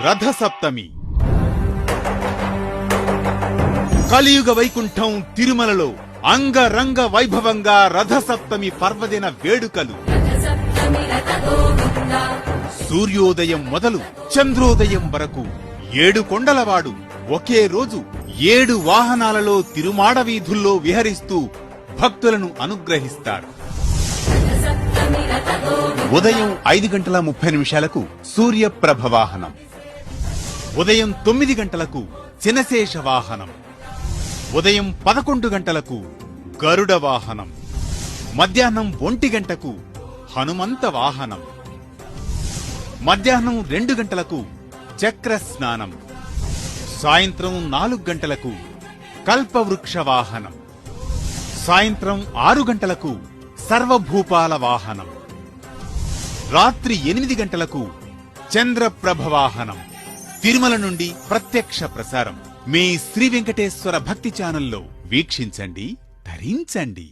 రథసప్తమి. కలియుగ వైకుంఠం తిరుమలలో అంగరంగ వైభవంగా రథసప్తమి పర్వదిన వేడుకలు. సూర్యోదయం మొదలు చంద్రోదయం వరకు 7 కొండలవాడు ఒకే రోజు 7 వాహనాలలో తిరుమాడ వీధుల్లో విహరిస్తూ భక్తులను అనుగ్రహిస్తాడు. ఉదయం 5:30 సూర్యప్రభ వాహనం, ఉదయం 9 చినశేష వాహనం, ఉదయం 11 గరుడ వాహనం, మధ్యాహ్నం 1 హనుమంత వాహనం, మధ్యాహ్నం 2 చక్ర స్నానం, సాయంత్రం 4 కల్పవృక్ష వాహనం, సాయంత్రం 6 సర్వభూపాల వాహనం, రాత్రి 8 చంద్రప్రభ వాహనం. తిరుమల నుండి ప్రత్యక్ష ప్రసారం మీ శ్రీ వెంకటేశ్వర భక్తి ఛానల్లో వీక్షించండి, ధరించండి.